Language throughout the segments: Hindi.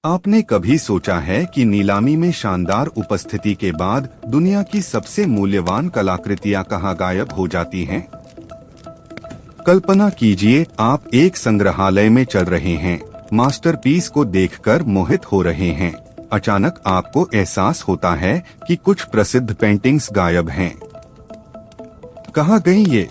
आपने कभी सोचा है कि नीलामी में शानदार उपस्थिति के बाद दुनिया की सबसे मूल्यवान कलाकृतियां कहां गायब हो जाती हैं? कल्पना कीजिए, आप एक संग्रहालय में चल रहे हैं, मास्टरपीस को देखकर मोहित हो रहे हैं। अचानक आपको एहसास होता है कि कुछ प्रसिद्ध पेंटिंग्स गायब हैं। कहां गई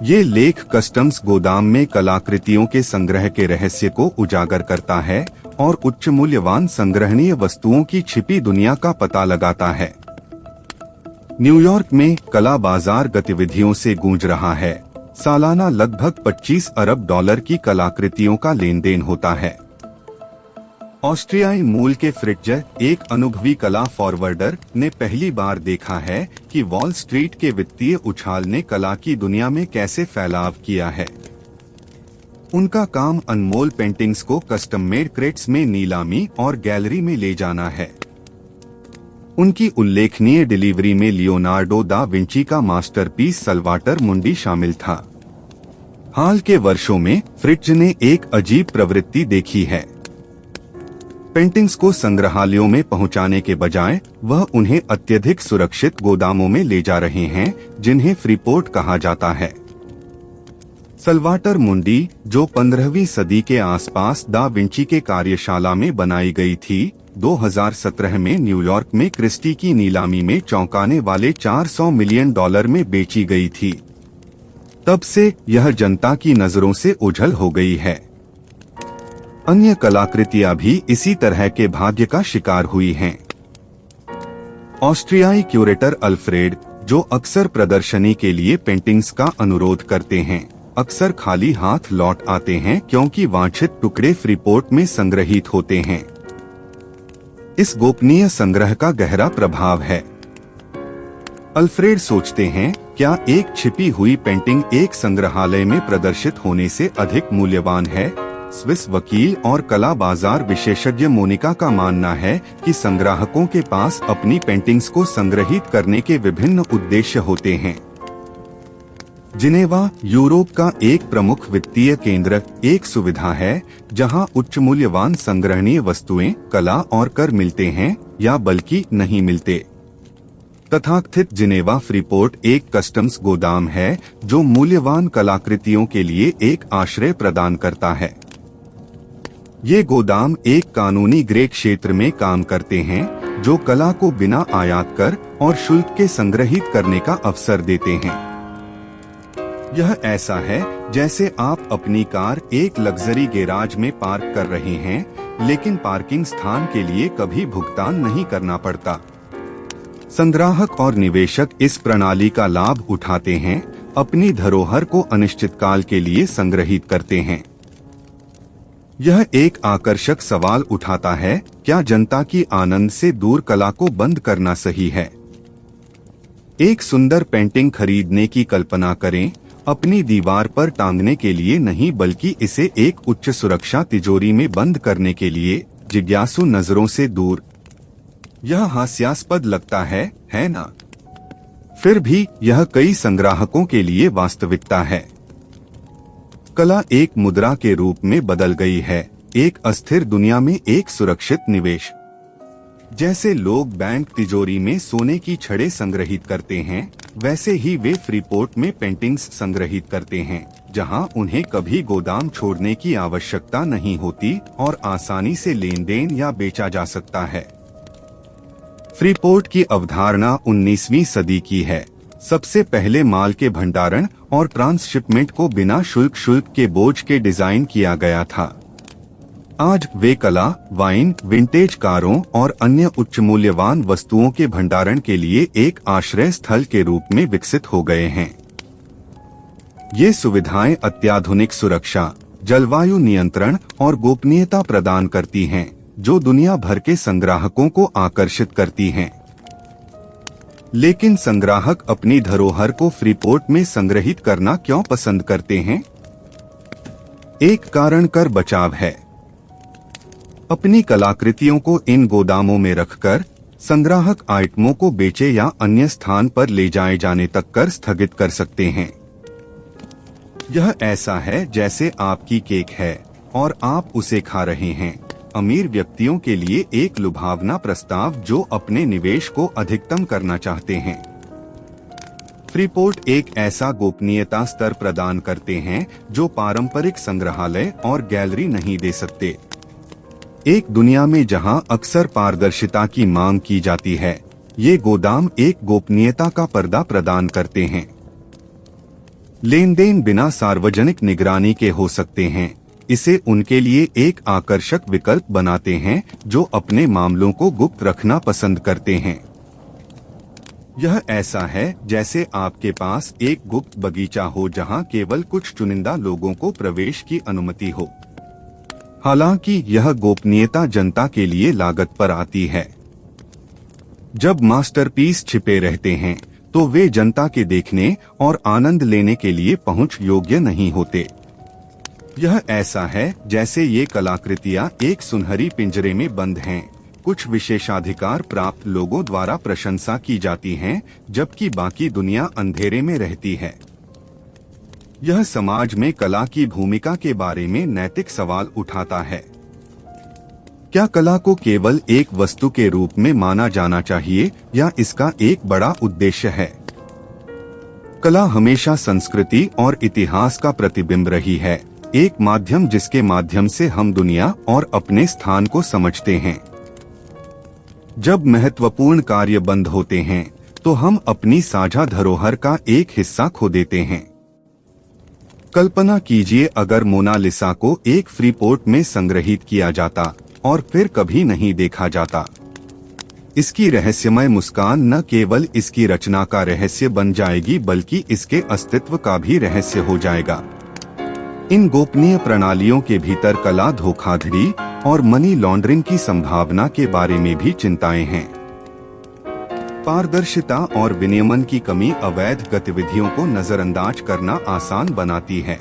ये लेख कस्टम्स गोदाम में कलाकृतियों के संग्रह के रहस्य को उजागर करता है और उच्च मूल्यवान संग्रहणीय वस्तुओं की छिपी दुनिया का पता लगाता है। न्यूयॉर्क में कला बाजार गतिविधियों से गूंज रहा है। सालाना लगभग 25 अरब डॉलर की कलाकृतियों का लेन देन होता है। ऑस्ट्रियाई मूल के फ्रिट्ज, एक अनुभवी कला फॉरवर्डर, ने पहली बार देखा है कि वॉल स्ट्रीट के वित्तीय उछाल ने कला की दुनिया में कैसे फैलाव किया है। उनका काम अनमोल पेंटिंग्स को कस्टम मेड क्रेट्स में नीलामी और गैलरी में ले जाना है। उनकी उल्लेखनीय डिलीवरी में लियोनार्डो दा विंची का मास्टरपीस सल्वाटर मुंडी शामिल था। हाल के वर्षों में फ्रिट्ज ने एक अजीब प्रवृत्ति देखी है। पेंटिंग्स को संग्रहालयों में पहुंचाने के बजाय वह उन्हें अत्यधिक सुरक्षित गोदामों में ले जा रहे हैं, जिन्हें फ्रीपोर्ट कहा जाता है। सल्वाटर मुंडी, जो 15वीं सदी के आसपास दा विंची के कार्यशाला में बनाई गई थी, 2017 में न्यूयॉर्क में क्रिस्टी की नीलामी में चौंकाने वाले $400 मिलियन में बेची गई थी। तब से यह जनता की नजरों से ओझल हो गई है। अन्य कलाकृतियां भी इसी तरह के भाग्य का शिकार हुई हैं। ऑस्ट्रियाई क्यूरेटर अल्फ्रेड, जो अक्सर प्रदर्शनी के लिए पेंटिंग्स का अनुरोध करते हैं, अक्सर खाली हाथ लौट आते हैं क्योंकि वांछित टुकड़े फ्रीपोर्ट में संग्रहित होते हैं। इस गोपनीय संग्रह का गहरा प्रभाव है। अल्फ्रेड सोचते हैं, क्या एक छिपी हुई पेंटिंग एक संग्रहालय में प्रदर्शित होने से अधिक मूल्यवान है? स्विस वकील और कला बाजार विशेषज्ञ मोनिका का मानना है कि संग्राहकों के पास अपनी पेंटिंग्स को संग्रहित करने के विभिन्न उद्देश्य होते हैं। जिनेवा, यूरोप का एक प्रमुख वित्तीय केंद्र, एक सुविधा है जहां उच्च मूल्यवान संग्रहणीय वस्तुएं, कला और कर मिलते हैं या बल्कि नहीं मिलते। तथाकथित जिनेवा फ्रीपोर्ट एक कस्टम्स गोदाम है जो मूल्यवान कलाकृतियों के लिए एक आश्रय प्रदान करता है। ये गोदाम एक कानूनी ग्रे क्षेत्र में काम करते हैं जो कला को बिना आयात कर और शुल्क के संग्रहित करने का अवसर देते हैं। यह ऐसा है जैसे आप अपनी कार एक लग्जरी गैराज में पार्क कर रहे हैं, लेकिन पार्किंग स्थान के लिए कभी भुगतान नहीं करना पड़ता। संग्राहक और निवेशक इस प्रणाली का लाभ उठाते हैं, अपनी धरोहर को अनिश्चितकाल के लिए संग्रहित करते हैं। यह एक आकर्षक सवाल उठाता है, क्या जनता की आनंद से दूर कला को बंद करना सही है? एक सुंदर पेंटिंग खरीदने की कल्पना करें, अपनी दीवार पर टांगने के लिए नहीं बल्कि इसे एक उच्च सुरक्षा तिजोरी में बंद करने के लिए, जिज्ञासु नजरों से दूर। यह हास्यास्पद लगता है ना? फिर भी यह कई संग्राहकों के लिए वास्तविकता है। कला एक मुद्रा के रूप में बदल गई है, एक अस्थिर दुनिया में एक सुरक्षित निवेश। जैसे लोग बैंक तिजोरी में सोने की छड़ें संग्रहित करते हैं, वैसे ही वे फ्रीपोर्ट में पेंटिंग्स संग्रहित करते हैं, जहां उन्हें कभी गोदाम छोड़ने की आवश्यकता नहीं होती और आसानी से लेन देन या बेचा जा सकता है। फ्रीपोर्ट की अवधारणा 19वीं सदी की है। सबसे पहले माल के भंडारण और ट्रांसशिपमेंट को बिना शुल्क के बोझ के डिजाइन किया गया था। आज वे कला, वाइन, विंटेज कारों और अन्य उच्च मूल्यवान वस्तुओं के भंडारण के लिए एक आश्रय स्थल के रूप में विकसित हो गए हैं। ये सुविधाएं अत्याधुनिक सुरक्षा, जलवायु नियंत्रण और गोपनीयता प्रदान करती हैं, जो दुनिया भर के संग्राहकों को आकर्षित करती हैं। लेकिन संग्राहक अपनी धरोहर को फ्रीपोर्ट में संग्रहित करना क्यों पसंद करते हैं? एक कारण कर बचाव है। अपनी कलाकृतियों को इन गोदामों में रखकर संग्राहक आइटमों को बेचे या अन्य स्थान पर ले जाए जाने तक कर स्थगित कर सकते हैं। यह ऐसा है जैसे आपकी केक है और आप उसे खा रहे हैं, अमीर व्यक्तियों के लिए एक लुभावना प्रस्ताव जो अपने निवेश को अधिकतम करना चाहते हैं। फ्रीपोर्ट एक ऐसा गोपनीयता स्तर प्रदान करते हैं जो पारंपरिक संग्रहालय और गैलरी नहीं दे सकते। एक दुनिया में जहां अक्सर पारदर्शिता की मांग की जाती है, ये गोदाम एक गोपनीयता का पर्दा प्रदान करते हैं। लेन देन बिना सार्वजनिक निगरानी के हो सकते हैं। इसे उनके लिए एक आकर्षक विकल्प बनाते हैं जो अपने मामलों को गुप्त रखना पसंद करते हैं। यह ऐसा है जैसे आपके पास एक गुप्त बगीचा हो जहां केवल कुछ चुनिंदा लोगों को प्रवेश की अनुमति हो। हालांकि यह गोपनीयता जनता के लिए लागत पर आती है। जब मास्टरपीस छिपे रहते हैं तो वे जनता के देखने और आनंद लेने के लिए पहुंच योग्य नहीं होते। यह ऐसा है जैसे ये कलाकृतियां एक सुनहरी पिंजरे में बंद हैं। कुछ विशेषाधिकार प्राप्त लोगों द्वारा प्रशंसा की जाती हैं, जबकि बाकी दुनिया अंधेरे में रहती है। यह समाज में कला की भूमिका के बारे में नैतिक सवाल उठाता है। क्या कला को केवल एक वस्तु के रूप में माना जाना चाहिए या इसका एक बड़ा उद्देश्य है? कला हमेशा संस्कृति और इतिहास का प्रतिबिंब रही है, एक माध्यम जिसके माध्यम से हम दुनिया और अपने स्थान को समझते हैं। जब महत्वपूर्ण कार्य बंद होते हैं तो हम अपनी साझा धरोहर का एक हिस्सा खो देते हैं। कल्पना कीजिए अगर मोनालिसा को एक फ्रीपोर्ट में संग्रहित किया जाता और फिर कभी नहीं देखा जाता। इसकी रहस्यमय मुस्कान न केवल इसकी रचना का रहस्य बन जाएगी बल्कि इसके अस्तित्व का भी रहस्य हो जाएगा। इन गोपनीय प्रणालियों के भीतर कला धोखाधड़ी और मनी लॉन्ड्रिंग की संभावना के बारे में भी चिंताएं हैं। पारदर्शिता और विनियमन की कमी अवैध गतिविधियों को नजरअंदाज करना आसान बनाती है।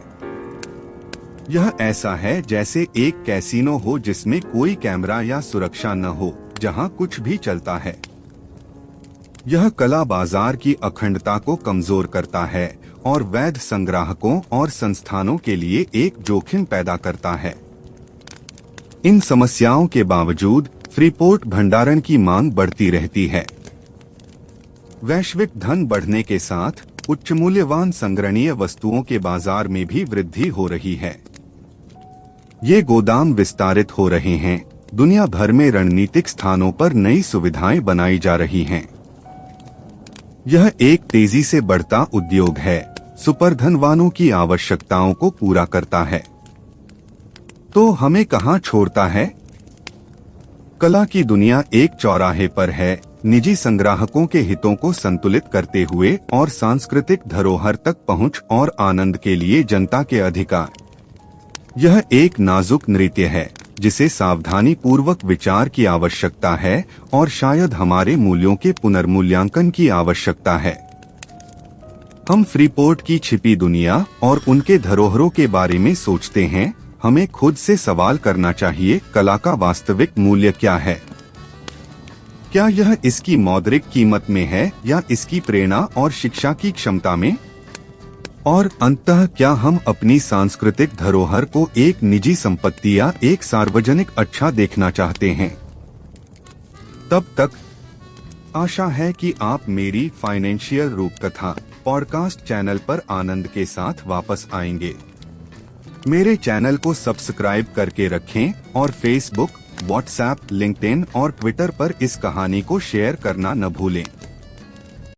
यह ऐसा है जैसे एक कैसीनो हो जिसमें कोई कैमरा या सुरक्षा न हो, जहां कुछ भी चलता है। यह कला बाजार की अखंडता को कमजोर करता है और वैध संग्राहकों और संस्थानों के लिए एक जोखिम पैदा करता है। इन समस्याओं के बावजूद फ्रीपोर्ट भंडारण की मांग बढ़ती रहती है। वैश्विक धन बढ़ने के साथ उच्च मूल्यवान संग्रहणीय वस्तुओं के बाजार में भी वृद्धि हो रही है। ये गोदाम विस्तारित हो रहे हैं। दुनिया भर में रणनीतिक स्थानों पर नई सुविधाएं बनाई जा रही हैं। यह एक तेजी से बढ़ता उद्योग है, सुपरधनवानों की आवश्यकताओं को पूरा करता है। तो हमें कहां छोड़ता है? कला की दुनिया एक चौराहे पर है, निजी संग्राहकों के हितों को संतुलित करते हुए और सांस्कृतिक धरोहर तक पहुंच और आनंद के लिए जनता के अधिकार। यह एक नाजुक नृत्य है जिसे सावधानी पूर्वक विचार की आवश्यकता है और शायद हमारे मूल्यों के पुनर्मूल्यांकन की आवश्यकता है। हम फ्रीपोर्ट की छिपी दुनिया और उनके धरोहरों के बारे में सोचते हैं। हमें खुद से सवाल करना चाहिए, कला का वास्तविक मूल्य क्या है? क्या यह इसकी मौद्रिक कीमत में है या इसकी प्रेरणा और शिक्षा की क्षमता में? और अंततः क्या हम अपनी सांस्कृतिक धरोहर को एक निजी संपत्ति या एक सार्वजनिक अच्छा देखना चाहते हैं? तब तक आशा है कि आप मेरी फाइनेंशियल रूपकथा पॉडकास्ट चैनल पर आनंद के साथ वापस आएंगे। मेरे चैनल को सब्सक्राइब करके रखें और फेसबुक, व्हाट्सएप, लिंक्डइन और ट्विटर पर इस कहानी को शेयर करना न भूलें।